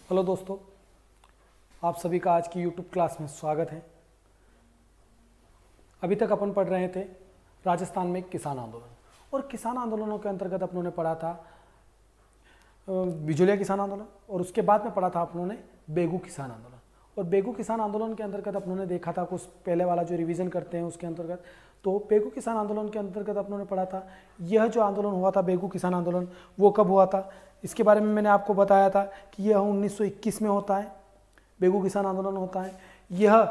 Hello दोस्तों, आप सभी का आज की YouTube क्लास में स्वागत है। अभी तक अपन पढ़ रहे थे राजस्थान में किसान आंदोलन, और किसान आंदोलनों के अंतर्गत अपनों ने पढ़ा था बिजोलिया किसान आंदोलन, और उसके बाद में पढ़ा था अपनों ने बेगू किसान आंदोलन। और बेगू किसान आंदोलन के अंतर्गत अपनों ने देखा था कुछ पहले वाला जो रिवीजन करते हैं उसके अंतर्गत, तो बेगू किसान आंदोलन के अंतर्गत अपनों ने पढ़ा था यह जो आंदोलन हुआ था बेगू किसान आंदोलन वो कब हुआ था। इसके बारे में मैंने आपको बताया था कि यह 1921 में होता है, बेगू किसान आंदोलन होता है। यह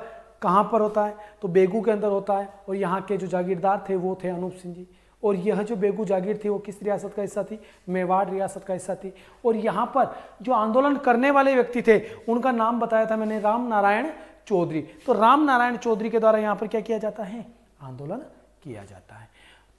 कहाँ पर होता है तो बेगू के अंदर होता है, और यहाँ के जो जागीरदार थे वो थे अनूप सिंह जी। और यह जो बेगू जागीर थी वो किस रियासत का हिस्सा थी? मेवाड़ रियासत का हिस्सा थी। और यहाँ पर जो आंदोलन करने वाले व्यक्ति थे उनका नाम बताया था मैंने, राम नारायण चौधरी। तो राम नारायण चौधरी के द्वारा यहाँ पर क्या किया जाता है? आंदोलन किया जाता है।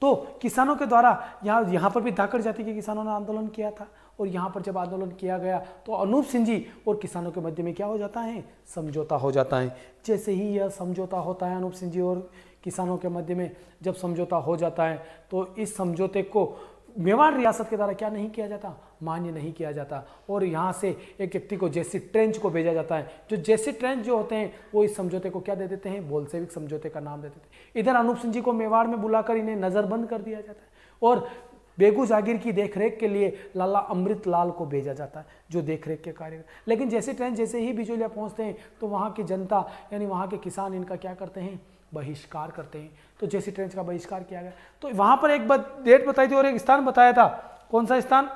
तो किसानों के द्वारा यहाँ पर भी धाकड़ जाति के किसानों ने आंदोलन किया था, और यहाँ पर जब आंदोलन किया गया तो अनूप सिंह जी और किसानों के मध्य में क्या हो जाता है? समझौता हो जाता है। जैसे ही यह समझौता होता है अनूप सिंह जी और किसानों के मध्य में जब समझौता हो जाता है तो इस समझौते को मेवाड़ रियासत के द्वारा क्या नहीं किया जाता? मान्य नहीं किया जाता। और यहाँ से एक व्यक्ति को जेसी ट्रेंच को भेजा जाता है। जो जेसी ट्रेंच जो होते हैं वो इस समझौते को क्या दे देते हैं? बोल्शेविक समझौते का नाम दे देते हैं। इधर अनूप सिंह जी को मेवाड़ में बुलाकर इन्हें नजरबंद कर दिया जाता है, और बेगू जागीर की देखरेख के लिए लाला अमृत लाल को भेजा जाता है जो देखरेख के कार्य। लेकिन जैसे ही बिजोलिया पहुंचते हैं तो वहाँ की जनता यानी वहाँ के किसान इनका क्या करते हैं? बहिष्कार करते हैं। तो जेसी ट्रेंच का बहिष्कार किया गया। तो वहाँ पर एक डेट बताई थी और एक स्थान बताया था। कौन सा स्थान?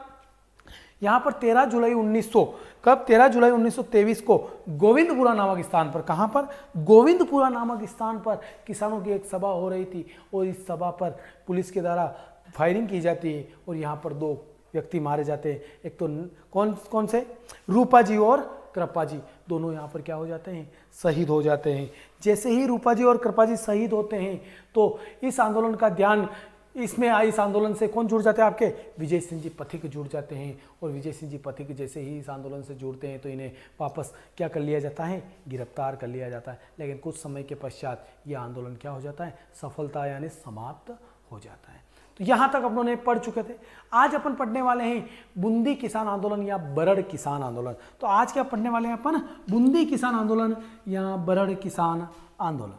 यहाँ पर 13 जुलाई 1900 कब? 13 जुलाई 1923 को गोविंदपुरा नामक स्थान पर, कहाँ पर? गोविंदपुरा नामक स्थान पर किसानों की एक सभा हो रही थी, और इस सभा पर पुलिस के द्वारा फायरिंग की जाती है और यहाँ पर 2 व्यक्ति मारे जाते हैं। एक तो कौन से? रूपा जी और कृपा जी, दोनों यहाँ पर क्या हो जाते हैं? शहीद हो जाते हैं। जैसे ही रूपा जी और कृपा जी शहीद होते हैं तो इस आंदोलन का ध्यान इस आंदोलन से कौन जुड़ जाते हैं? आपके विजय सिंह जी पथिक जुड़ जाते हैं। और विजय सिंह जी पथिक जैसे ही इस आंदोलन से जुड़ते हैं तो इन्हें वापस क्या कर लिया जाता है? गिरफ्तार कर लिया जाता है। लेकिन कुछ समय के पश्चात यह आंदोलन क्या हो जाता है? सफलता यानी समाप्त हो जाता है। तो यहाँ तक अपनों ने पढ़ चुके थे। आज अपन पढ़ने वाले हैं बूंदी किसान आंदोलन या बरड़ किसान आंदोलन। तो आज क्या पढ़ने वाले हैं अपन? बूंदी किसान आंदोलन या बरड़ किसान आंदोलन।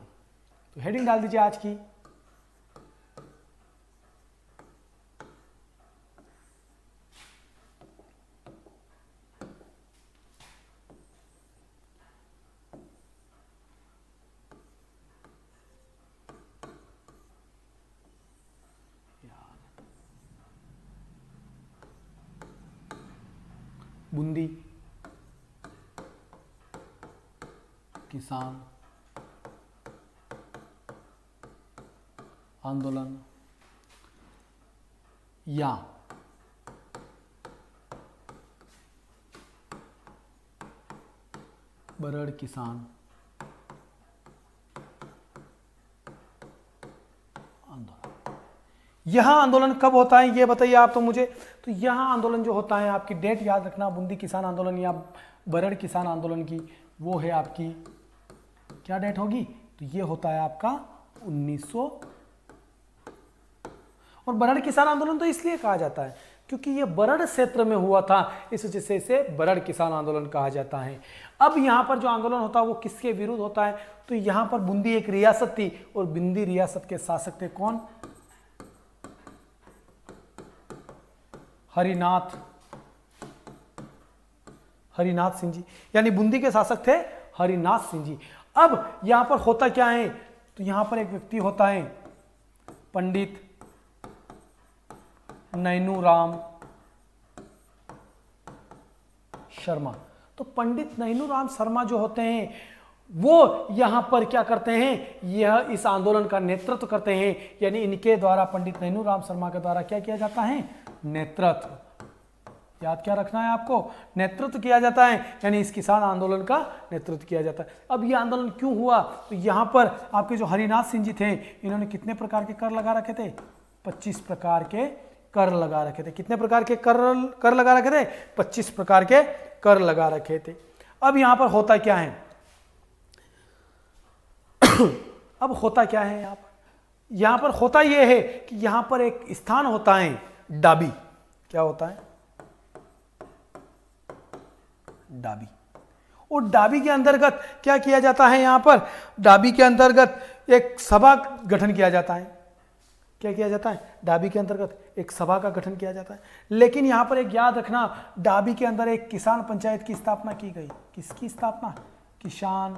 तो हेडिंग डाल दीजिए आज की। बूंदी किसान आंदोलन या बरड़ किसान आंदोलन। यह आंदोलन कब होता है ये बताइए आप तो मुझे। तो यह आंदोलन जो होता है, आपकी डेट याद रखना, बूंदी किसान आंदोलन या बरड़ किसान आंदोलन की, वो है आपकी क्या डेट होगी? तो ये होता है आपका 1900। और बरड़ किसान आंदोलन तो इसलिए कहा जाता है क्योंकि ये बरड़ क्षेत्र में हुआ था, इस वजह से इसे बरड़ किसान आंदोलन कहा जाता है। अब यहाँ पर जो आंदोलन होता है वो किसके विरुद्ध होता है? तो यहाँ पर बूंदी एक रियासत थी और बूंदी रियासत के शासक थे कौन? हरिनाथ सिंह जी, यानी बूंदी के शासक थे हरिनाथ सिंह जी। अब यहां पर होता क्या है? तो यहां पर एक व्यक्ति होता है पंडित नैनूराम शर्मा। तो पंडित नैनूराम शर्मा जो होते हैं वो यहां पर क्या करते हैं? यह इस आंदोलन का नेतृत्व करते हैं। यानी इनके द्वारा, पंडित नैनूराम शर्मा के द्वारा क्या किया जाता है? नेतृत्व। याद क्या रखना है आपको? नेतृत्व किया जाता है, यानी इस किसान आंदोलन का नेतृत्व किया जाता है। अब यह आंदोलन क्यों हुआ? तो यहां पर आपके जो हरिनाथ सिंह जी थे इन्होंने कितने प्रकार के कर लगा रखे थे? 25 प्रकार के कर लगा रखे थे। कितने प्रकार के कर लगा रखे थे? 25 प्रकार के कर लगा रखे थे। अब यहां पर होता क्या है? अब होता क्या है यहाँ पर? यहाँ पर होता यह है कि यहाँ पर एक स्थान होता है डाबी। क्या होता है? डाबी। और डाबी के अंतर्गत क्या किया जाता है, यहां पर डाबी के अंतर्गत एक सभा गठन किया जाता है। क्या किया जाता है, डाबी के अंतर्गत एक सभा का गठन किया जाता है। लेकिन यहां पर एक याद रखना, डाबी के अंदर एक किसान पंचायत की स्थापना की गई। किसकी स्थापना, किसान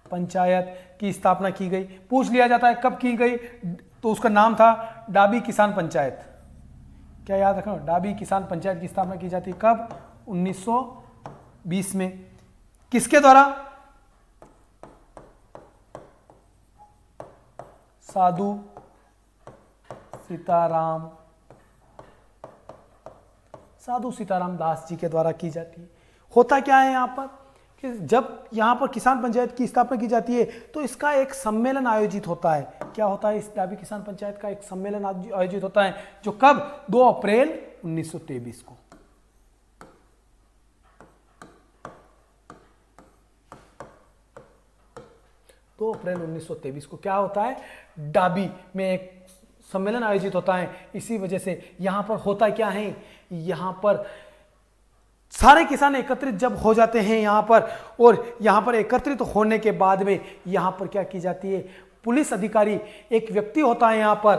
पंचायत की स्थापना की गई। पूछ लिया जाता है कब की गई, तो उसका नाम था डाबी किसान पंचायत। क्या याद रखना, डाबी किसान पंचायत की स्थापना की जाती है कब, 1920 में। किसके द्वारा, साधु सीताराम दास जी के द्वारा की जाती है। होता क्या है यहां पर कि जब यहां पर किसान पंचायत की स्थापना की जाती है तो इसका एक सम्मेलन आयोजित होता है। क्या होता है, इस डाबी किसान पंचायत का एक सम्मेलन आयोजित होता है, जो कब, 2 अप्रैल 1923 को। 2 अप्रैल 1923 को क्या होता है, डाबी में एक सम्मेलन आयोजित होता है। इसी वजह से यहां पर होता क्या है, यहां पर सारे किसान एकत्रित जब हो जाते हैं यहां पर, और यहां पर एकत्रित होने के बाद में यहां पर क्या की जाती है, पुलिस अधिकारी एक व्यक्ति होता है यहां पर,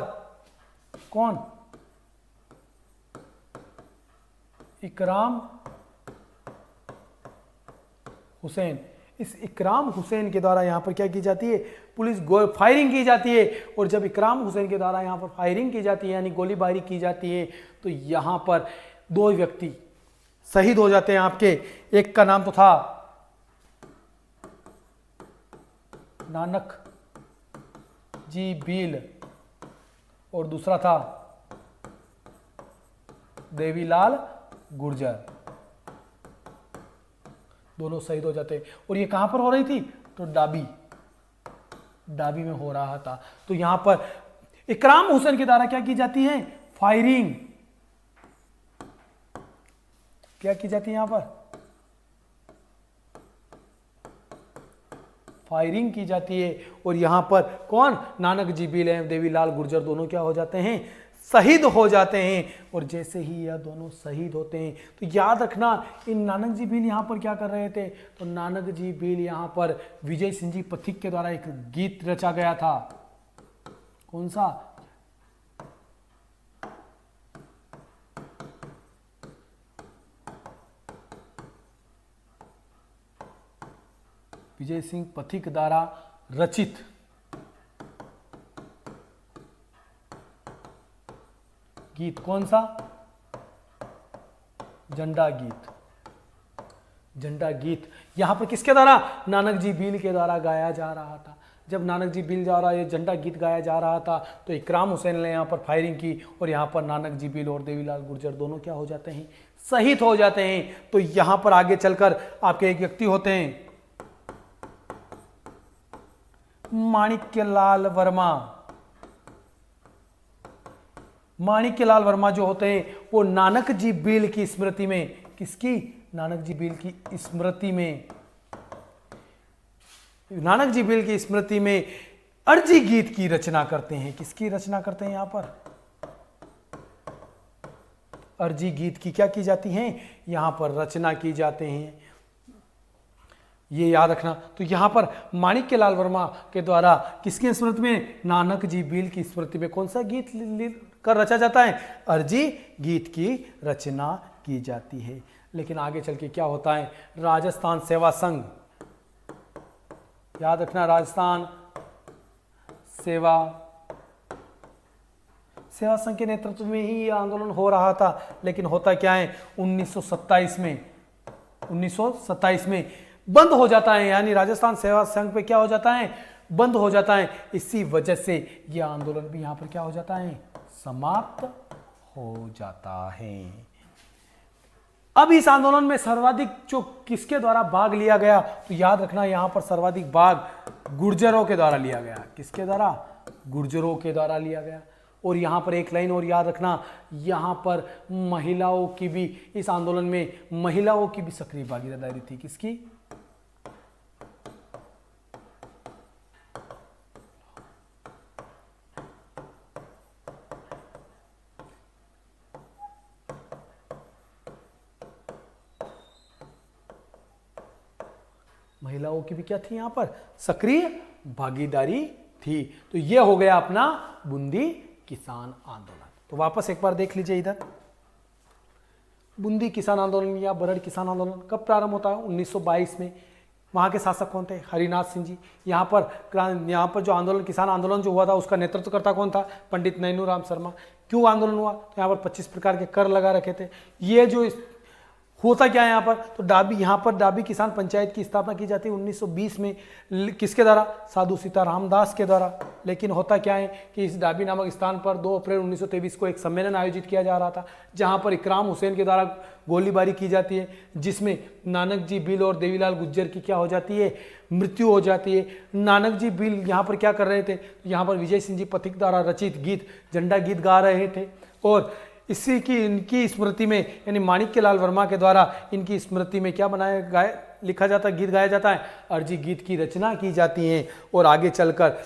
कौन, इकराम हुसैन। इस इकराम हुसैन के द्वारा यहां पर क्या की जाती है, पुलिस फायरिंग की जाती है। और जब इकराम हुसैन के द्वारा यहां पर फायरिंग की जाती है, यानी गोलीबारी की जाती है, तो यहां पर 2 व्यक्ति शहीद हो जाते हैं आपके। एक का नाम तो था नानक जी भील और दूसरा था देवीलाल गुर्जर। दोनों शहीद हो जाते हैं। और ये कहां पर हो रही थी, तो डाबी में हो रहा था। तो यहां पर इकराम हुसैन के द्वारा क्या की जाती है, फायरिंग। क्या की जाती है यहां पर, फायरिंग की जाती है। और यहां पर कौन, नानक जी भील एवं देवीलाल गुर्जर दोनों क्या हो जाते हैं, शहीद हो जाते हैं। और जैसे ही यह दोनों शहीद होते हैं तो याद रखना, इन नानक जी भील यहां पर क्या कर रहे थे, तो नानक जी भील यहां पर विजय सिंह जी पथिक के द्वारा एक गीत रचा गया था। कौन सा, विजय सिंह पथिक द्वारा रचित गीत, कौन सा, झंडा गीत। झंडा गीत यहां पर किसके द्वारा, नानक जी भील के द्वारा गाया जा रहा था। जब नानक जी भील द्वारा ये झंडा गीत गाया जा रहा था तो इकराम हुसैन ने यहां पर फायरिंग की, और यहां पर नानक जी भील और देवीलाल गुर्जर दोनों क्या हो जाते हैं, शहीद हो जाते हैं। तो यहां पर आगे चलकर आपके एक व्यक्ति होते हैं माणिक्यलाल वर्मा। माणिक्यलाल वर्मा जो होते हैं वो नानक जी भील की स्मृति में, किसकी, नानक जी भील की स्मृति में, नानक जी भील की स्मृति में अर्जी गीत की रचना करते हैं। किसकी रचना करते हैं यहां पर, अर्जी गीत की क्या की जाती है, यहां पर रचना की जाते हैं। ये याद रखना। तो यहां पर माणिक्यलाल वर्मा के द्वारा किसकी स्मृति में, नानक जी भील की स्मृति में कौन सा गीत कर रचा जाता है, अर्जी गीत की रचना की जाती है। लेकिन आगे चल के क्या होता है, राजस्थान सेवा संघ, याद रखना, राजस्थान सेवा संघ के नेतृत्व में ही यह आंदोलन हो रहा था। लेकिन होता क्या है, 1927 में बंद हो जाता है, यानी राजस्थान सेवा संघ पे क्या हो जाता है, बंद हो जाता है। इसी वजह से यह आंदोलन भी यहां पर क्या हो जाता है, समाप्त हो जाता है। अब इस आंदोलन में सर्वाधिक जो किसके द्वारा भाग लिया गया, तो याद रखना यहां पर सर्वाधिक भाग गुर्जरों के द्वारा लिया गया। किसके द्वारा, गुर्जरों के द्वारा लिया गया। और यहां पर एक लाइन और याद रखना, यहां पर महिलाओं की भी, इस आंदोलन में महिलाओं की भी सक्रिय भागीदारी थी। किसकी, महिलाओं की भी क्या थी यहां पर, सक्रिय भागीदारी थी। तो ये हो गया अपना बूंदी किसान आंदोलन। तो वापस एक बार देख लीजिए इधर, बूंदी किसान आंदोलन या बरड़ किसान आंदोलन कब प्रारंभ होता है, 1922 में। वहाँ के शासक कौन थे, हरिनाथ सिंह जी। यहाँ पर जो आंदोलन, किसान आंदोलन जो हुआ था, उसका नेतृत्वकर्ता कौन था, पंडित नैनूराम शर्मा। क्यों आंदोलन हुआ, तो यहाँ पर 25 प्रकार के कर लगा रखे थे। ये जो होता क्या है यहाँ पर, तो यहाँ पर डाबी किसान पंचायत की स्थापना की जाती है 1920 में। किसके द्वारा, साधु सीताराम दास के द्वारा। लेकिन होता क्या है कि इस डाबी नामक स्थान पर 2 अप्रैल 1923 को एक सम्मेलन आयोजित किया जा रहा था, जहाँ पर इकराम हुसैन के द्वारा गोलीबारी की जाती है, जिसमें नानक जी बिल और देवीलाल गुज्जर की क्या हो जाती है, मृत्यु हो जाती है। नानक जी बिल यहाँ पर क्या कर रहे थे, तो यहाँ पर विजय सिंह जी पथिक द्वारा रचित गीत, झंडा गीत गा रहे थे। और इसी की इनकी स्मृति में, यानी माणिक्य लाल वर्मा के द्वारा इनकी स्मृति में क्या लिखा जाता है, गीत गाया जाता है, अर्जी गीत की रचना की जाती है। और आगे चलकर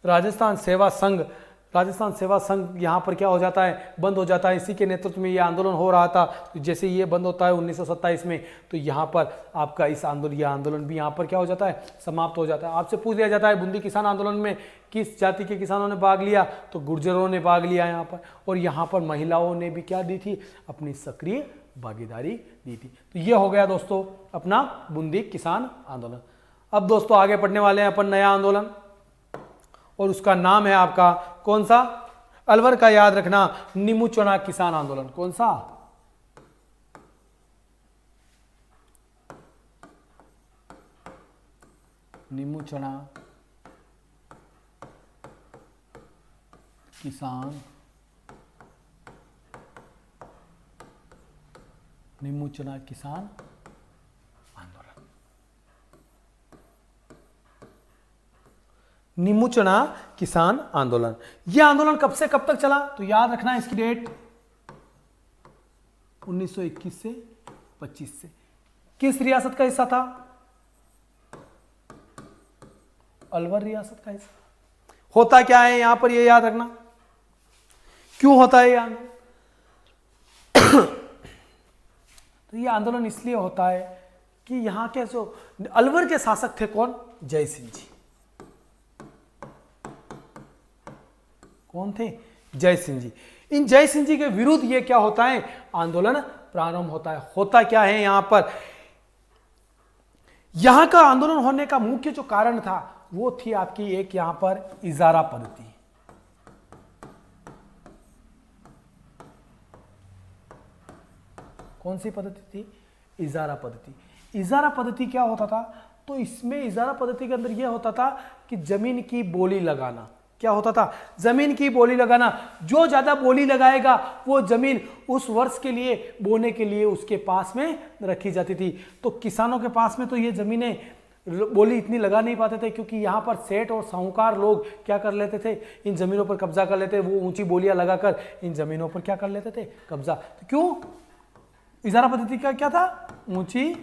राजस्थान सेवा संघ यहाँ पर क्या हो जाता है, बंद हो जाता है। इसी के नेतृत्व में ये आंदोलन हो रहा था। तो जैसे ये बंद होता है 1927 में, तो यहाँ पर आपका ये आंदोलन भी यहाँ पर क्या हो जाता है, समाप्त हो जाता है। आपसे पूछ लिया जाता है बूंदी किसान आंदोलन में किस जाति के किसानों ने भाग लिया, तो गुर्जरों ने भाग लिया यहाँ पर। और यहाँ पर महिलाओं ने भी क्या दी थी, अपनी सक्रिय भागीदारी दी थी। तो ये हो गया दोस्तों अपना बूंदी किसान आंदोलन। अब दोस्तों आगे पढ़ने वाले हैं अपन नया आंदोलन, और उसका नाम है आपका कौन सा, अलवर का याद रखना, नीमूचना किसान आंदोलन। कौन सा, नीमूचना किसान आंदोलन। नीमूचना किसान आंदोलन, यह आंदोलन कब से कब तक चला, तो याद रखना इसकी डेट 1921 से 25 से। किस रियासत का हिस्सा था, अलवर रियासत का हिस्सा। होता क्या है यहां पर, यह याद रखना, क्यों होता है यह आंदोलन। तो यह आंदोलन इसलिए होता है कि यहां के जो अलवर के शासक थे कौन, जय सिंह जी। कौन थे, जय सिंह जी। इन जय सिंह जी के विरुद्ध ये क्या होता है, आंदोलन प्रारंभ होता है। होता क्या है यहां पर, यहां का आंदोलन होने का मुख्य जो कारण था वो थी आपकी एक यहां पर इजारा पद्धति। कौन सी पद्धति थी, इजारा पद्धति। इजारा पद्धति क्या होता था, तो इसमें इजारा पद्धति के अंदर यह होता था कि जमीन की बोली लगाना। क्या होता था, जमीन की बोली लगाना। जो ज्यादा बोली लगाएगा वो जमीन उस वर्ष के लिए बोने के लिए उसके पास में रखी जाती थी। तो किसानों के पास में तो ये जमीनें बोली इतनी लगा नहीं पाते थे, क्योंकि यहाँ पर सेठ और साहूकार लोग क्या कर लेते थे, इन जमीनों पर कब्जा कर लेते। वो ऊंची बोलियां लगाकर इन जमीनों पर क्या कर लेते थे, कब्जा। तो क्यों, इजारा पद्धति का क्या था, ऊंची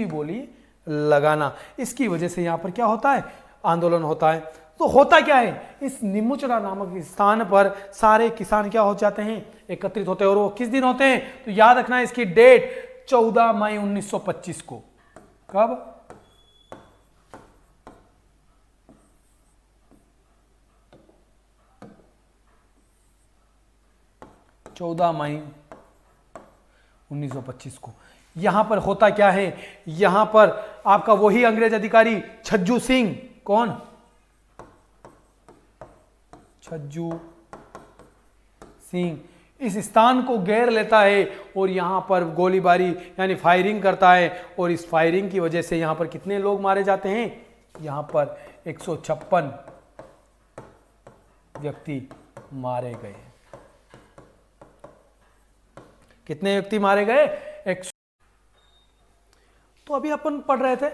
बोली लगाना। इसकी वजह से यहां पर क्या होता है, आंदोलन होता है। तो होता क्या है, इस नीमूचना नामक स्थान पर सारे किसान क्या हो जाते हैं, एकत्रित होते हैं। और वो किस दिन होते हैं, तो याद रखना इसकी डेट 14 मई 1925 को। कब, 14 मई 1925 को। यहां पर होता क्या है, यहां पर आपका वही अंग्रेज अधिकारी छज्जू सिंह, कौन, छज्जू सिंह, इस स्थान को घेर लेता है और यहां पर गोलीबारी यानी फायरिंग करता है। और इस फायरिंग की वजह से यहां पर कितने लोग मारे जाते हैं, यहां पर 156 व्यक्ति मारे गए। कितने व्यक्ति मारे गए, 100। तो अभी अपन पढ़ रहे थे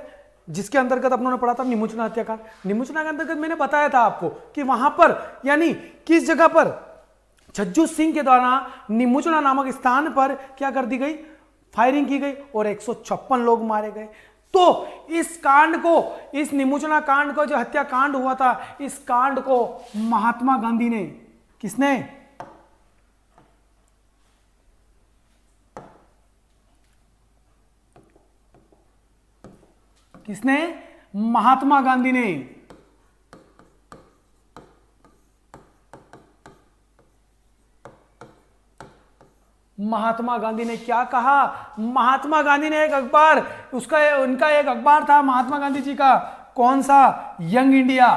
जिसके अंतर्गत अपनों ने पढ़ा था नीमूचना हत्याकांड। नीमूचना के अंतर्गत मैंने बताया था आपको कि वहां पर यानी किस जगह पर, छज्जू सिंह के द्वारा नीमूचना नामक स्थान पर क्या कर दी गई, फायरिंग की गई और 156 लोग मारे गए। तो इस कांड को, इस नीमूचना कांड को, जो हत्याकांड हुआ था, इस कांड को महात्मा गांधी ने, किसने, किसने? महात्मा गांधी ने। महात्मा गांधी ने क्या कहा? महात्मा गांधी ने एक अखबार, उसका उनका एक अखबार था महात्मा गांधी जी का, कौन सा? Young India.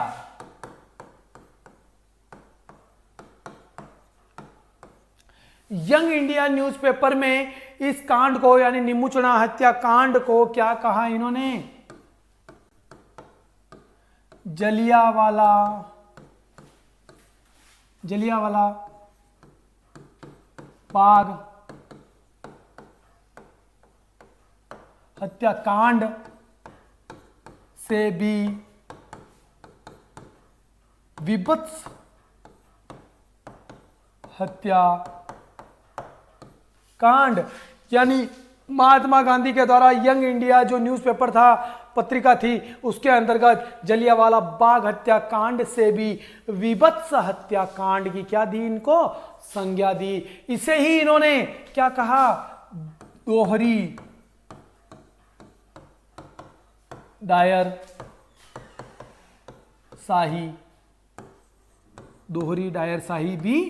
Young India newspaper में इस कांड को यानी निमुचना हत्याकांड को क्या कहा इन्होंने? जलियांवाला बाग हत्याकांड से भी विभत्स हत्याकांड, यानी महात्मा गांधी के द्वारा यंग इंडिया जो न्यूज़पेपर था, पत्रिका थी, उसके अंतर्गत जलियांवाला बाग हत्याकांड से भी विभत्स हत्याकांड की क्या दी? इनको संज्ञा दी। इसे ही इन्होंने क्या कहा? दोहरी डायर शाही भी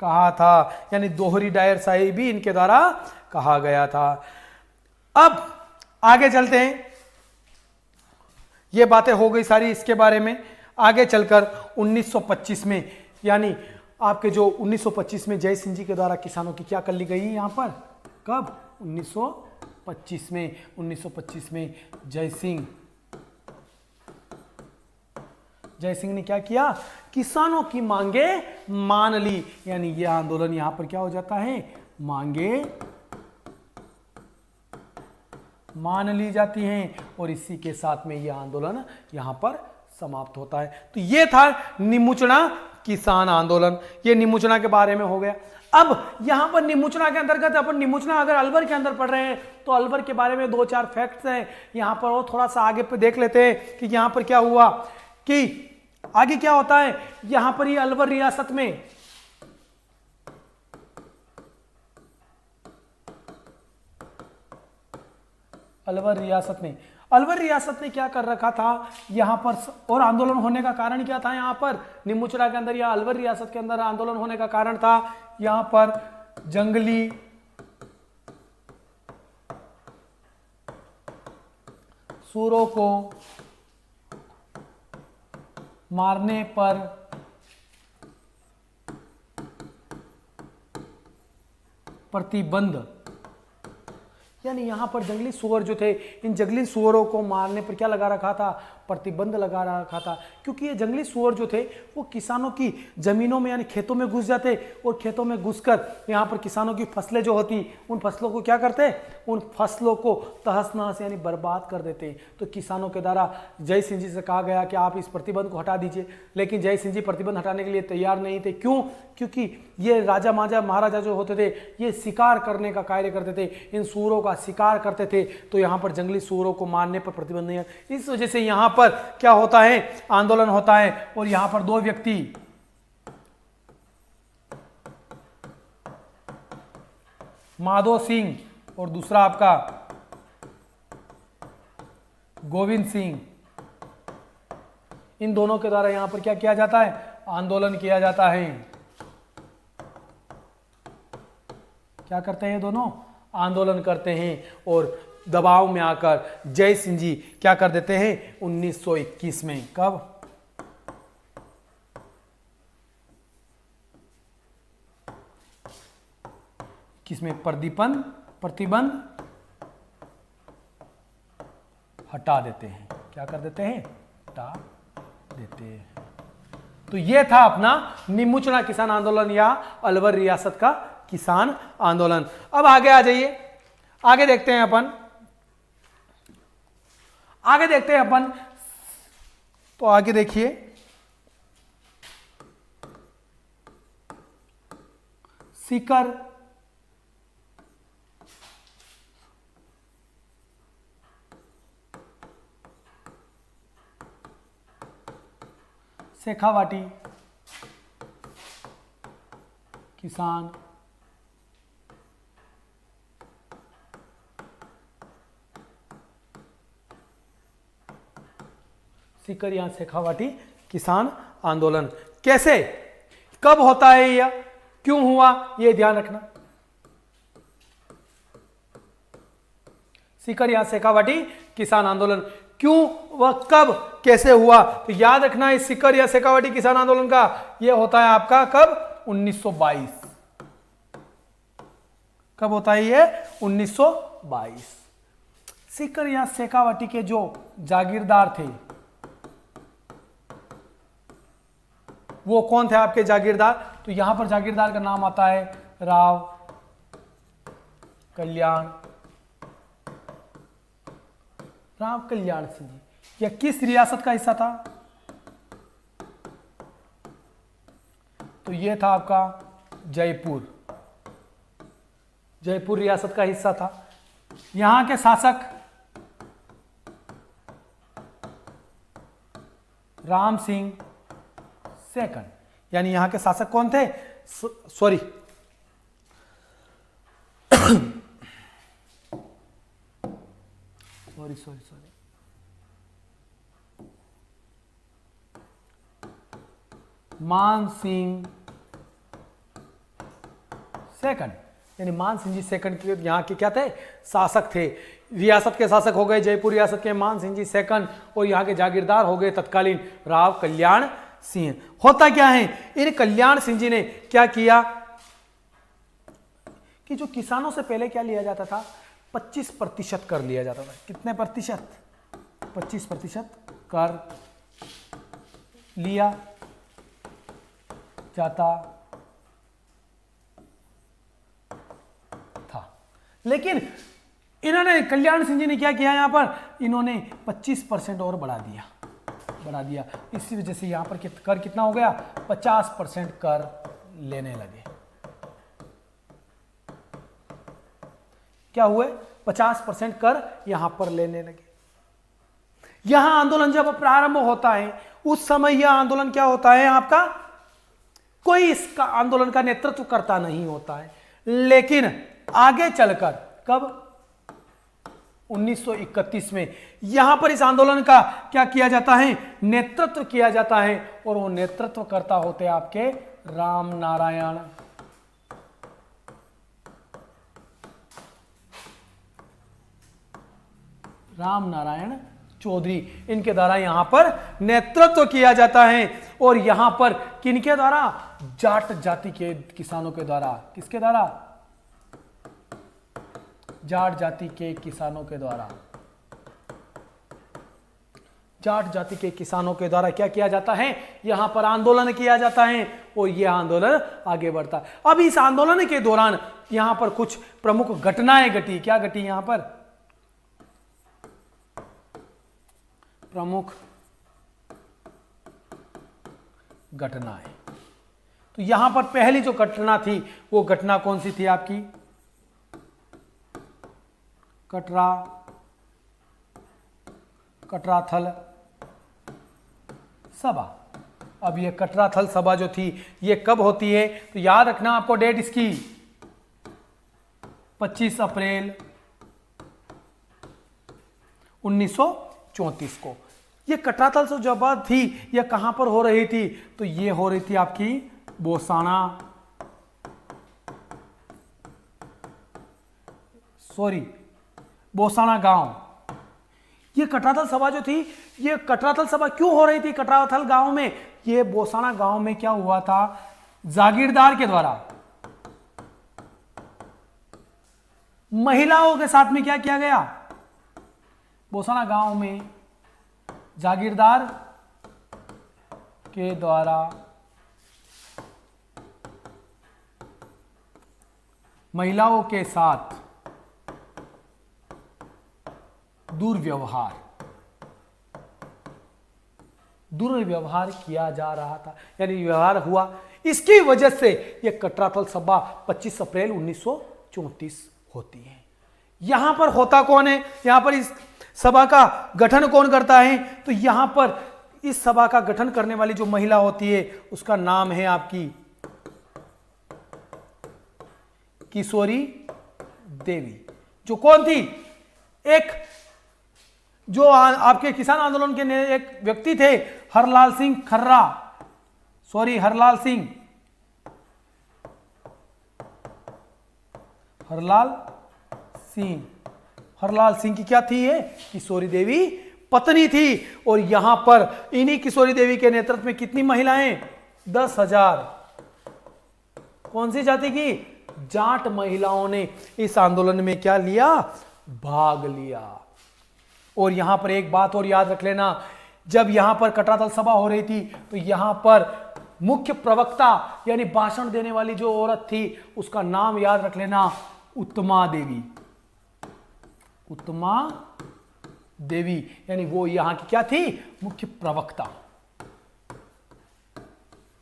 कहा था, यानी दोहरी डायर शाही भी इनके द्वारा कहा गया था। अब आगे चलते हैं, ये बातें हो गई सारी इसके बारे में। आगे चलकर 1925 में, यानी आपके जो 1925 में जय सिंह जी के द्वारा किसानों की क्या कर ली गई यहां पर? कब? 1925 में। 1925 में जय सिंह ने क्या किया? किसानों की मांगे मान ली, यानी यह आंदोलन यहां पर क्या हो जाता है? मांगे मान ली जाती हैं और इसी के साथ में यह आंदोलन यहां पर समाप्त होता है। तो यह था निमुचना किसान आंदोलन। ये निमुचना के बारे में हो गया। अब यहां पर निमुचना के अंतर्गत अपन निमुचना अगर अलवर के अंदर पढ़ रहे हैं तो अलवर के बारे में 2-4 फैक्ट्स हैं यहां पर, वो थोड़ा सा आगे पे देख लेते हैं कि यहां पर क्या हुआ, कि आगे क्या होता है। यहां पर ये अलवर रियासत में अलवर रियासत ने क्या कर रखा था यहां पर, और आंदोलन होने का कारण क्या था यहां पर निमुचना के अंदर या अलवर रियासत के अंदर आंदोलन होने का कारण था यहां पर जंगली सूरों को मारने पर प्रतिबंध, यानी यहां पर जंगली सुअर जो थे, इन जंगली सुअरों को मारने पर क्या लगा रखा था? प्रतिबंध लगा रखा था, क्योंकि ये जंगली सुअर जो थे वो किसानों की जमीनों में यानी खेतों में घुस जाते और खेतों में घुसकर यहां पर किसानों की फसलें जो होती उन फसलों को क्या करते? उन फसलों को तहस नहस यानी बर्बाद कर देते। तो किसानों के द्वारा जय सिंह जी से कहा गया कि आप इस प्रतिबंध को हटा दीजिए, लेकिन जय सिंह जी प्रतिबंध हटाने के लिए तैयार नहीं थे। क्यों? क्योंकि ये राजा महाराजा जो होते थे ये शिकार करने का कार्य करते थे, इन सूअरों का शिकार करते थे, तो यहां पर जंगली सूअरों को मारने पर प्रतिबंध नहीं है। इस वजह से यहां पर क्या होता है? आंदोलन होता है और यहां पर 2 व्यक्ति माधो सिंह और दूसरा आपका गोविंद सिंह, इन दोनों के द्वारा यहां पर क्या किया जाता है? आंदोलन किया जाता है। क्या करते हैं? दोनों आंदोलन करते हैं और दबाव में आकर जय सिंह जी क्या कर देते हैं? 1921 में। कब? किसमें? प्रतिबंध हटा देते हैं। क्या कर देते हैं? हटा देते हैं। तो यह था अपना निमुचना किसान आंदोलन या अलवर रियासत का किसान आंदोलन। अब आगे आ जाइए, आगे देखते हैं अपन, तो आगे देखिए सीकर शेखावाटी किसान सीकर या शेखावाटी किसान आंदोलन। कैसे, कब होता है यह, क्यों हुआ, यह ध्यान रखना। सीकर या शेखावाटी किसान आंदोलन क्यों व कब कैसे हुआ, तो याद रखना इस सीकर या शेखावाटी किसान आंदोलन का यह होता है आपका कब, 1922। कब होता है ये, 1922। सीकर या शेखावाटी के जो जागीरदार थे वो कौन थे आपके जागीरदार, तो यहां पर जागीरदार का नाम आता है राव कल्याण सिंह जी। यह किस रियासत का हिस्सा था, तो यह था आपका जयपुर रियासत का हिस्सा था। यहां के शासक राम सिंह सेकंड, यानी यहां के शासक कौन थे, सॉरी मान सिंह सेकंड, यानी मान सिंह जी सेकंड के यहाँ के क्या थे, शासक थे। रियासत के शासक हो गए जयपुर रियासत के मान सिंह जी सेकंड, और यहाँ के जागीरदार हो गए तत्कालीन राव कल्याण सिंह। होता क्या है, इन कल्याण सिंह जी ने क्या किया कि जो किसानों से पहले क्या लिया जाता था, 25% कर लिया जाता था। कितने प्रतिशत, 25% कर लिया जाता था। लेकिन इन्होंने कल्याण सिंह जी ने क्या किया, यहां पर इन्होंने 25% और बढ़ा दिया। इसी वजह से यहां पर कर कितना हो गया, 50% कर लेने लगे। क्या हुए, 50% कर यहां पर लेने लगे। यहां आंदोलन जब प्रारंभ होता है उस समय यह आंदोलन क्या होता है आपका, कोई इसका आंदोलन का नेतृत्व करता नहीं होता है। लेकिन आगे चलकर कब, 1931 में यहां पर इस आंदोलन का क्या किया जाता है, नेतृत्व किया जाता है। और वो नेतृत्व करता होते आपके राम नारायण चौधरी, इनके द्वारा यहां पर नेतृत्व किया जाता है। और यहां पर किनके द्वारा, जाट जाति के किसानों के द्वारा। किसके द्वारा, जाट जाति के किसानों के द्वारा। जाट जाति के किसानों के द्वारा क्या किया जाता है, यहां पर आंदोलन किया जाता है और यह आंदोलन आगे बढ़ता है। अब इस आंदोलन के दौरान यहां पर कुछ प्रमुख घटनाएं घटी। क्या घटी यहां पर, प्रमुख घटनाएं। तो यहां पर पहली जो घटना थी वो घटना कौन सी थी आपकी, कटराथल सभा। अब ये कटराथल सभा जो थी ये कब होती है, तो याद रखना आपको डेट इसकी, 25 अप्रैल 1934 को। ये कटराथल सभा थी, ये कहां पर हो रही थी, तो ये हो रही थी आपकी बोसाना गांव। ये कटराथल सभा जो थी, ये कटराथल सभा क्यों हो रही थी कटराथल गांव में, ये बोसाना गांव में क्या हुआ था, जागीरदार के द्वारा महिलाओं के साथ में क्या किया गया, बोसाना गांव में जागीरदार के द्वारा महिलाओं के साथ दुर्व्यवहार किया जा रहा था, यानी व्यवहार हुआ। इसकी वजह से यह कटराथल सभा 25 अप्रैल 1934 होती है। यहां पर होता कौन है, यहां पर इस सभा का गठन कौन करता है, तो यहां पर इस सभा का गठन करने वाली जो महिला होती है उसका नाम है आपकी किशोरी देवी। जो कौन थी, एक जो आपके किसान आंदोलन के एक व्यक्ति थे हरलाल सिंह खर्रा, सॉरी हरलाल सिंह, हरलाल सिंह की क्या थी ये, किशोरी देवी पत्नी थी। और यहां पर इन्हीं किशोरी देवी के नेतृत्व में कितनी महिलाएं, 10,000 कौन सी जाति की, जाट महिलाओं ने इस आंदोलन में क्या लिया, भाग लिया। और यहां पर एक बात और याद रख लेना, जब यहां पर कटरातल सभा हो रही थी तो यहां पर मुख्य प्रवक्ता यानी भाषण देने वाली जो औरत थी उसका नाम याद रख लेना, उत्तमा देवी। उत्तमा देवी यानी वो यहां की क्या थी, मुख्य प्रवक्ता,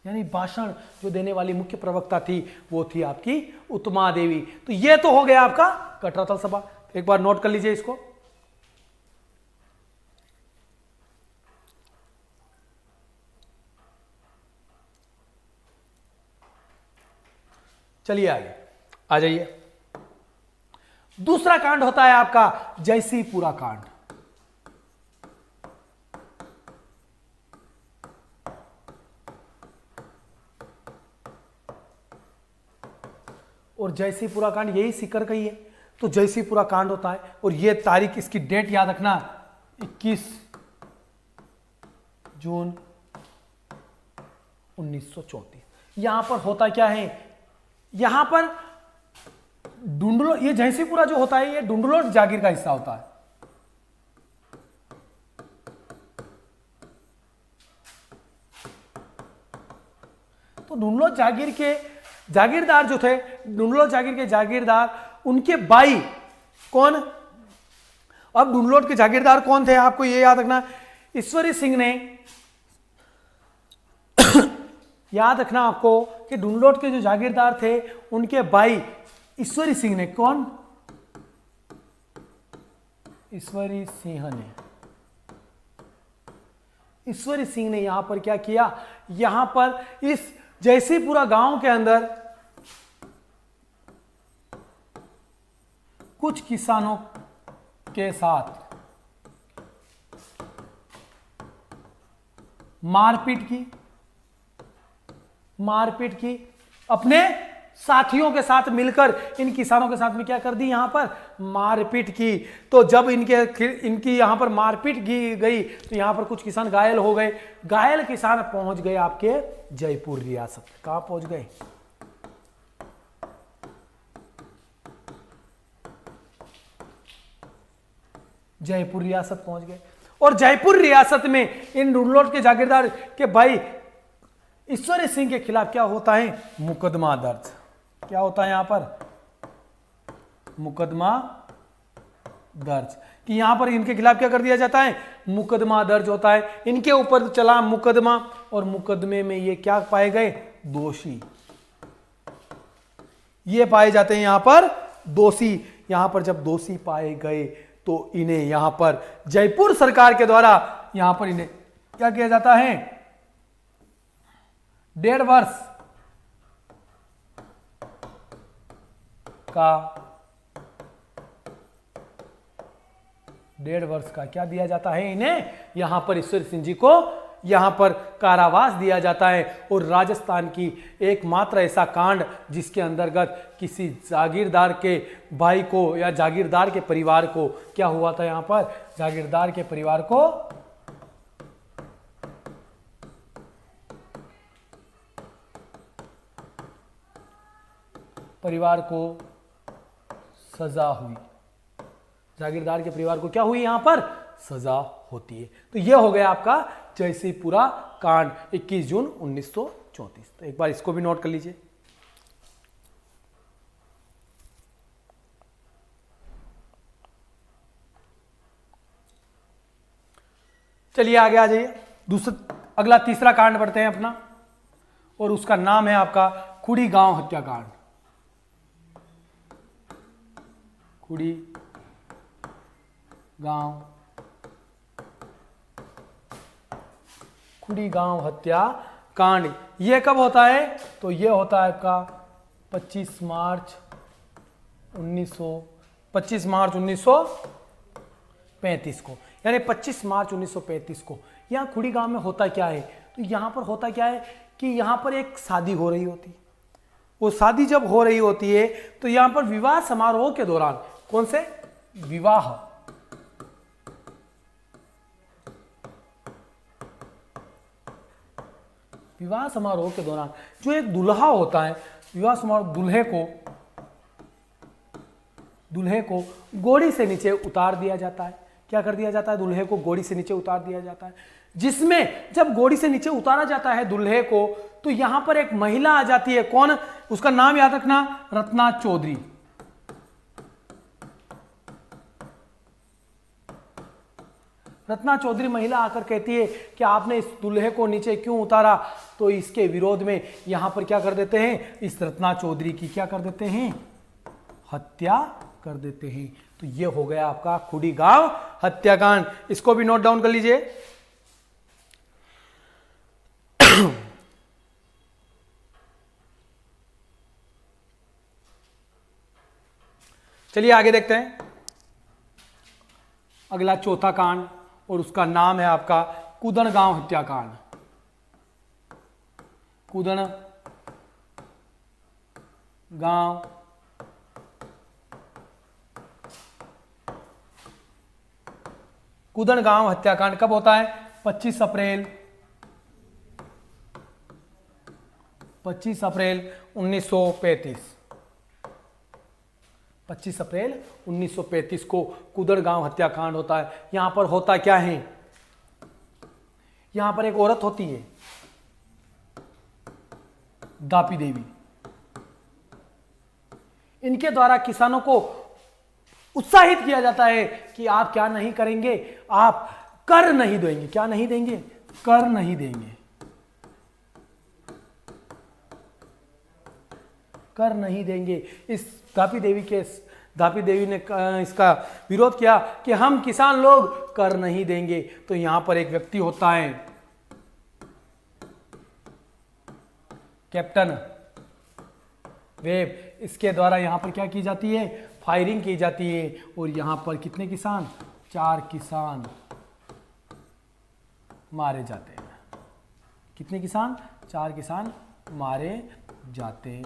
यानी भाषण जो देने वाली मुख्य प्रवक्ता थी वो थी आपकी उत्तमा देवी। तो ये तो हो गया आपका कटरातल सभा, एक बार नोट कर लीजिए इसको। चलिए आगे आ जाइए। दूसरा कांड होता है आपका जयसीपुरा कांड। और जयसीपुरा कांड यही सीकर का ही है, तो जयसीपुरा कांड होता है। और ये तारीख, इसकी डेट याद रखना, 21 जून 1934। यहां पर होता क्या है, यहां पर डुंडलो, ये जयसीपुरा जो होता है ये डुंडलोट जागीर का हिस्सा होता है। तो डुंडलोट जागीर के जागीरदार जो थे, डुंडलोट जागीर के जागीरदार, उनके भाई कौन, अब डुंडलोट के जागीरदार कौन थे आपको ये याद रखना, ईश्वरी सिंह ने याद रखना आपको कि डुंडलोट के जो जागीरदार थे उनके भाई ईश्वरी सिंह ने, कौन, ईश्वरी सिंह ने यहां पर क्या किया, यहां पर इस जयसीपुरा गांव के अंदर कुछ किसानों के साथ मारपीट की, अपने साथियों के साथ मिलकर इन किसानों के साथ में क्या कर दी, यहां पर मारपीट की। तो जब इनकी यहां पर मारपीट की गई तो यहां पर कुछ किसान घायल हो गए। घायल किसान पहुंच गए आपके जयपुर रियासत। कहां पहुंच गए, जयपुर रियासत पहुंच गए। और जयपुर रियासत में इन डुंडलोट के जागीरदार के भाई ईश्वरी सिंह के खिलाफ क्या होता है, मुकदमा दर्ज। क्या होता है यहां पर, मुकदमा दर्ज, कि यहां पर इनके खिलाफ क्या कर दिया जाता है, मुकदमा दर्ज होता है। इनके ऊपर चला मुकदमा और मुकदमे में ये क्या पाए गए, दोषी। ये पाए जाते हैं यहां पर दोषी। यहां पर जब दोषी पाए गए तो इन्हें यहां पर जयपुर सरकार के द्वारा यहां पर इन्हें क्या किया जाता है, 1.5 वर्ष का 1.5 वर्ष का क्या दिया जाता है इन्हें, यहां पर ईश्वरी सिंह जी को यहां पर कारावास दिया जाता है। और राजस्थान की एकमात्र ऐसा कांड जिसके अंतर्गत किसी जागीरदार के भाई को या जागीरदार के परिवार को क्या हुआ था, यहां पर जागीरदार के परिवार को सजा हुई। जागीरदार के परिवार को क्या हुई, यहां पर सजा होती है। तो यह हो गया आपका जयसीपुरा कांड 21 जून 1934। तो एक बार इसको भी नोट कर लीजिए। चलिए आगे आ जाइए। अगला तीसरा कांड बढ़ते हैं अपना, और उसका नाम है आपका खुड़ी गांव हत्याकांड। खुड़ी गांव हत्या कांड। यह कब होता है, तो यह होता है आपका 25 मार्च 1935 को। यानी 25 मार्च 1935 को। यहाँ खुड़ी गांव में होता क्या है, तो यहाँ पर होता क्या है कि यहाँ पर एक शादी हो रही होती है। वो शादी जब हो रही होती है तो यहाँ पर विवाह समारोह के दौरान, कौन से विवाह समारोह के दौरान जो एक दूल्हा होता है, विवाह समारोह दूल्हे को गोड़ी से नीचे उतार दिया जाता है। क्या कर दिया जाता है, दूल्हे को गोड़ी से नीचे उतार दिया जाता है, जिसमें जब गोड़ी से नीचे उतारा जाता है दूल्हे को, तो यहां पर एक महिला आ जाती है। कौन, उसका नाम याद रखना, रत्ना चौधरी। रत्ना चौधरी महिला आकर कहती है कि आपने इस दूल्हे को नीचे क्यों उतारा, तो इसके विरोध में यहां पर क्या कर देते हैं, इस रत्ना चौधरी की क्या कर देते हैं, हत्या कर देते हैं। तो ये हो गया आपका खुड़ी गांव हत्याकांड। इसको भी नोट डाउन कर लीजिए। चलिए आगे देखते हैं अगला चौथा कांड, और उसका नाम है आपका कुदन गांव हत्याकांड। कुदन गांव कुदन गांव हत्याकांड कब होता है, 25 अप्रैल 1935। 25 अप्रैल 1935 को कुदन गांव हत्याकांड होता है। यहां पर होता क्या है, यहां पर एक औरत होती है दापी देवी। इनके द्वारा किसानों को उत्साहित किया जाता है कि आप क्या नहीं करेंगे, आप कर नहीं देंगे। क्या नहीं देंगे, कर नहीं देंगे, कर नहीं देंगे। इस दापी देवी ने इसका विरोध किया कि हम किसान लोग कर नहीं देंगे। तो यहां पर एक व्यक्ति होता है कैप्टन वेब। इसके द्वारा यहां पर क्या की जाती है, फायरिंग की जाती है। और यहां पर कितने किसान, 4 किसान मारे जाते हैं। कितने किसान, 4 किसान मारे जाते हैं।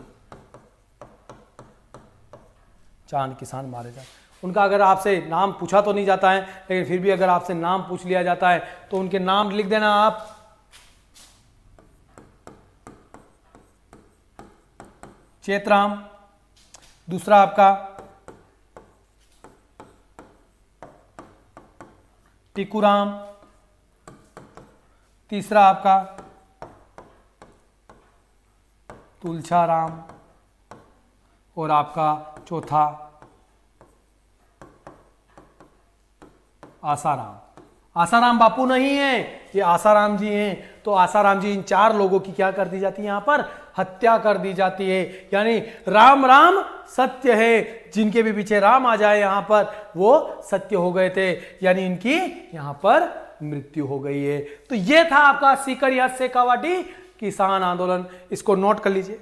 4 किसान मारे जाते। उनका अगर आपसे नाम पूछा तो नहीं जाता है, लेकिन फिर भी अगर आपसे नाम पूछ लिया जाता है तो उनके नाम लिख देना आप। चेतराम, दूसरा आपका टिकुराम, तीसरा आपका तुलछाराम, और आपका चौथा आसाराम। आसाराम बापू नहीं है, ये आसाराम जी हैं। तो आसाराम जी, इन 4 लोगों की क्या कर दी जाती है, यहां पर हत्या कर दी जाती है। यानी राम राम सत्य है, जिनके भी पीछे राम आ जाए यहां पर, वो सत्य हो गए थे, यानी इनकी यहां पर मृत्यु हो गई है। तो ये था आपका सीकर या शेखावाटी किसान आंदोलन। इसको नोट कर लीजिए।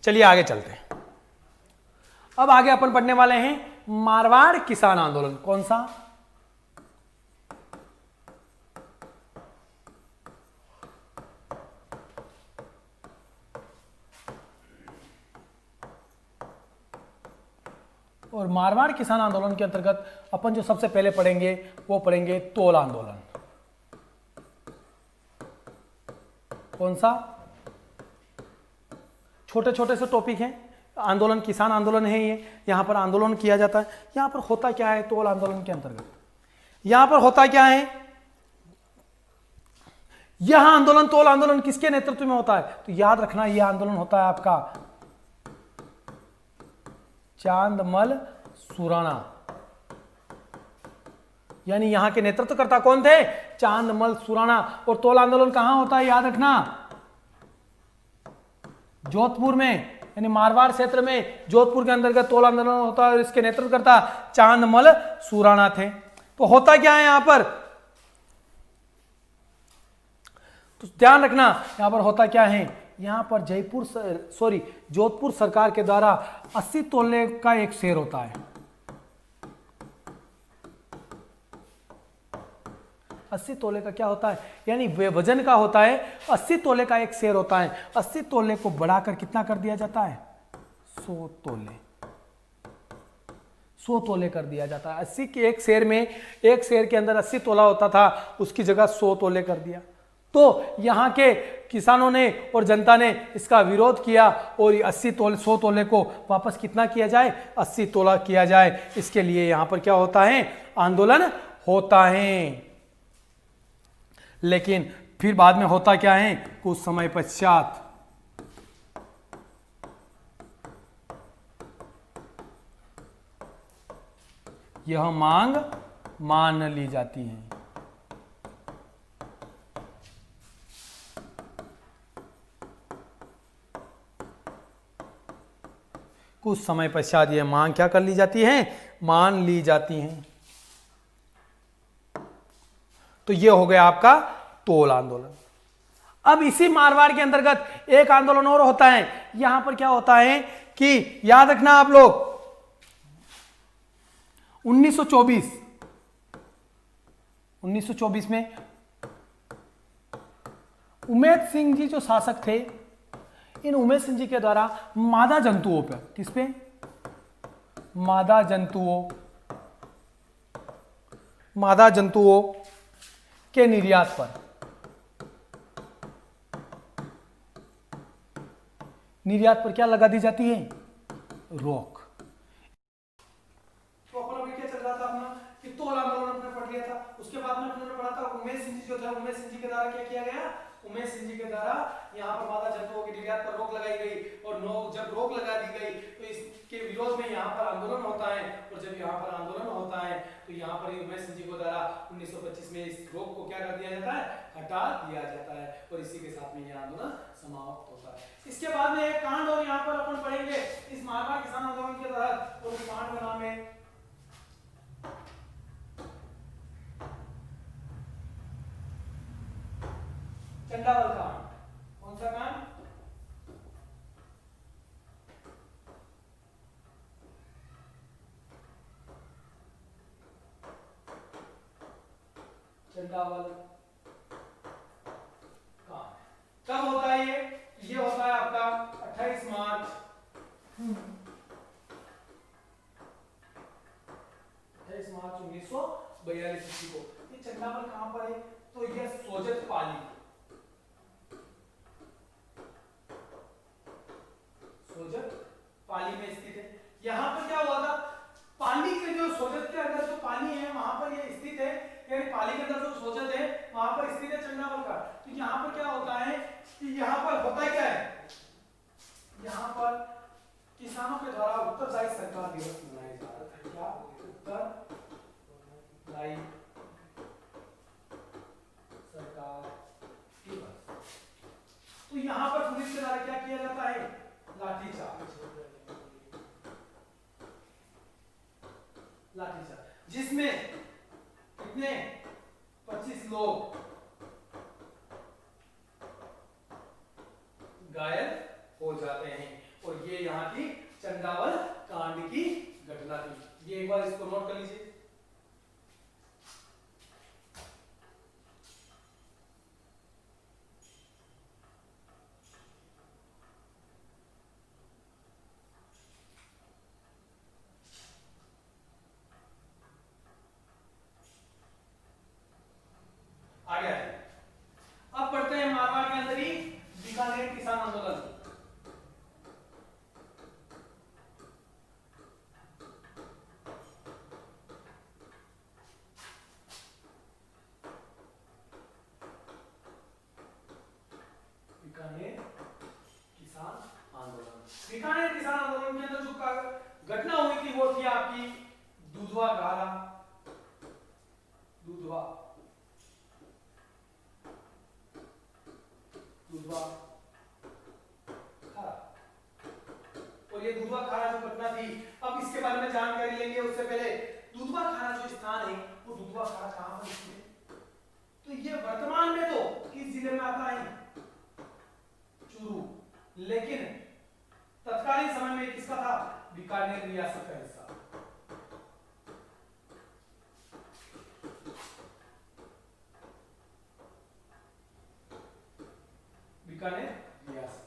चलिए आगे चलते हैं। अब आगे अपन पढ़ने वाले हैं मारवाड़ किसान आंदोलन। कौन सा, और मारवाड़ किसान आंदोलन के अंतर्गत अपन जो सबसे पहले पढ़ेंगे वो पढ़ेंगे तोल आंदोलन। कौन सा, छोटे छोटे से टॉपिक हैं, आंदोलन किसान आंदोलन है ये। यहां पर आंदोलन किया जाता है। यहां पर होता क्या है तोल आंदोलन के अंतर्गत, यहां पर होता क्या है, यह आंदोलन तोल आंदोलन किसके नेतृत्व में होता है, तो याद रखना यह आंदोलन होता है आपका चांदमल सुराणा। यानी यहां के नेतृत्वकर्ता कौन थे, चांदमल सुराणा। और तोल आंदोलन कहां होता है, याद रखना जोधपुर में, यानी मारवाड़ क्षेत्र में जोधपुर के अंतर्गत तोल आंदोलन होता है। और इसके नेतृत्वकर्ता चांदमल सुराणा थे। तो होता क्या है यहां पर, तो ध्यान रखना यहाँ पर होता क्या है, यहाँ पर जोधपुर सरकार के द्वारा 80 तोले का एक शेर होता है। 80 तोले का क्या होता है, यानी वजन का होता है 80 तोले का एक शेर होता है। 80 तोले को बढ़ाकर कितना कर दिया जाता है, 100 तोले, 100 तोले कर दिया जाता है। 80 के एक शेर में, एक शेर के अंदर 80 तोला होता था, उसकी जगह 100 तोले कर दिया। तो यहाँ के किसानों ने और जनता ने इसका विरोध किया और 100 तोले को वापस कितना किया जाए, 80 तोला किया जाए। इसके लिए यहाँ पर क्या होता है, आंदोलन होता है। लेकिन फिर बाद में होता क्या है, कुछ समय पश्चात यह मांग मान ली जाती है। कुछ समय पश्चात यह मांग क्या कर ली जाती है, मान ली जाती है। तो यह हो गया आपका तोल आंदोलन। अब इसी मारवाड़ के अंतर्गत एक आंदोलन और होता है। यहां पर क्या होता है कि याद रखना आप लोग, 1924 में उमेद सिंह जी जो शासक थे, इन उमेद सिंह जी के द्वारा मादा जंतुओं पर, किस पे, मादा जंतुओं के निर्यात पर, क्या लगा दी जाती है, रोक। तो अपन अभी क्या चल रहा था अपना कि तोल आंदोलन अपने पढ़ लिया था। उसके बाद में अपने पढ़ा था उमेद सिंह जी जो था, उमेद सिंह जी के द्वारा क्या किया गया, उमेद सिंह जी के द्वारा यहाँ पर मादा जंतुओं के निर्यात पर रोक लगाई गई। और जब रोक लगा दी गई तो इसके विरोध में यहाँ पर आंदोलन होता है। और जब यहाँ पर आंदोलन होता है तो यहाँ पर उमेद सिंह जी को द्वारा 1925 में इस रोक को क्या कर दिया जाता है, हटा दिया जाता है। और इसी के साथ में यह आंदोलन समाप्त होता है। इसके बाद में एक कांड और यहाँ पर अपन पढ़ेंगे इस मारवाड़ किसान आंदोलन के तहत, और उस कांड का नाम है चंडावल कांड। कौन सा कांड, चंडावल कांड। कब होता है ये होता है आपका 28 मार्च 1942 को। ये चंडावल कहां पर है, तो यह सोजत पाली में स्थित है। यहां पर क्या हुआ था, पाली के जो सोजत के अंदर जो पानी है वहां पर ये स्थित है, यानी पाली के अंदर जो सोजत है वहां पर स्थित है चंडावल का। तो यहां पर क्या होता है कि यहां पर होता क्या है, यहां पर किसानों के द्वारा उत्तरदायी सरकार दिवस मनाया जा रहा था। क्या उत्तरदायी सरकार दिवस। तो यहां पर पुलिस के द्वारा क्या किया जाता है, लाठीचार्ज, जिसमें कितने 25 लोग घायल हो जाते हैं। और ये यहाँ की चंडावल कांड की घटना थी। ये एक बार इसको नोट कर लीजिए। आगे आइए, अब पढ़ते हैं मारवाड़ के अंदर ही बीकानेर किसान आंदोलन। बीकानेर किसान आंदोलन के अंदर जो घटना हुई थी वो थी आपकी दुधवा खारा और ये दुधवा खारा जो घटना थी, अब इसके बारे में जानकारी लेंगे। उससे पहले दुधवा खारा जो स्थान है वो दुधवा खारा कहां पर स्थित है, तो तो ये वर्तमान में तो किस जिले में आता है? चूरू। लेकिन तत्कालीन समय में किसका था? बीकानेर रियासत का हिस्सा। बीकानेर रियासत।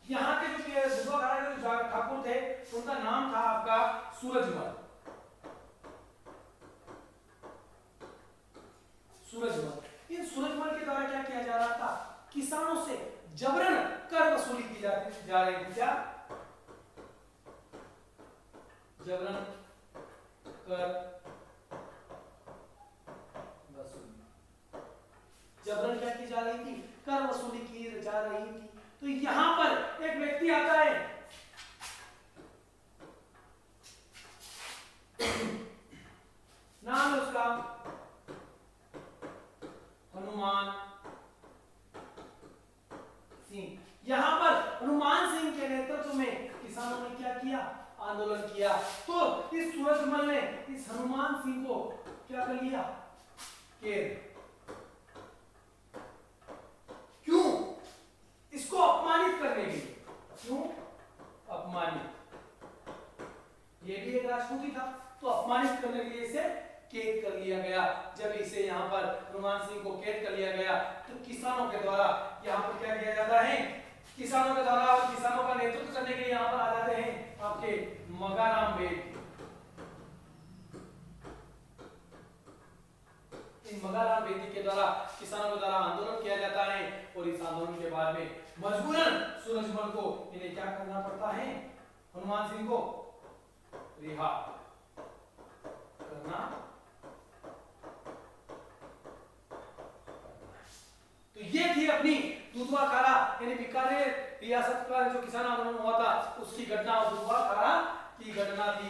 यहाँ के जो दुधवा घराने के जो ठाकुर थे उनका नाम था आपका सूरजमल। सूरजमल। इन सूरजमल के द्वारा क्या किया जा रहा था? किसानों से जबरन कर वसूली की जा रही थी। क्या? जबरन कर वसूली। जबरन क्या की जा रही थी? कर वसूली की जा रही थी। तो यहां पर एक व्यक्ति आता है, नाम है उसका हनुमान सिंह। यहां पर हनुमान सिंह के नेतृत्व में किसानों ने क्या किया? आंदोलन किया। तो इस सूरजमल ने इस हनुमान सिंह को क्या कर लिया? कैद। क्यों? इसको अपमानित करने के लिए। क्यों अपमानित? ये भी एक राजपूती था, तो अपमानित करने के लिए इसे कैद कर लिया गया। जब इसे यहाँ पर हनुमान सिंह को कैद कर लिया गया तो किसानों के द्वारा यहाँ पर क्या किया जाता है? किसानों के द्वारा और किसानों का नेतृत्व करने के लिए यहाँ पर आ जाते हैं आपके मगाराम बेद। इन मगाराम बेदी के द्वारा किसानों के द्वारा आंदोलन किया जाता है और इस आंदोलन के बाद में मजबूरन सूरजमल को इन्हें क्या करना पड़ता है? हनुमान सिंह को रिहा करना। तो ये थी अपनी दुधवा खारा यानी बीकानेर रियासत का जो किसान आंदोलन हुआ था उसकी घटना, दुधवा खारा की घटना थी।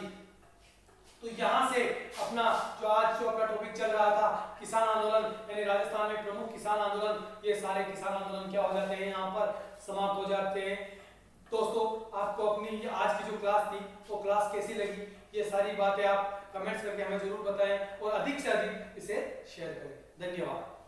तो यहां से अपना जो आज जो अपना टॉपिक चल रहा था किसान आंदोलन यानी राजस्थान में प्रमुख किसान आंदोलन, ये सारे किसान आंदोलन क्या हो जाते हैं? यहाँ पर समाप्त हो जाते हैं। दोस्तों आपको अपनी आज की जो क्लास थी वो क्लास कैसी लगी? ये सारी बातें आप कमेंट्स करके हमें जरूर बताएं और अधिक से अधिक इसे शेयर करें। धन्यवाद।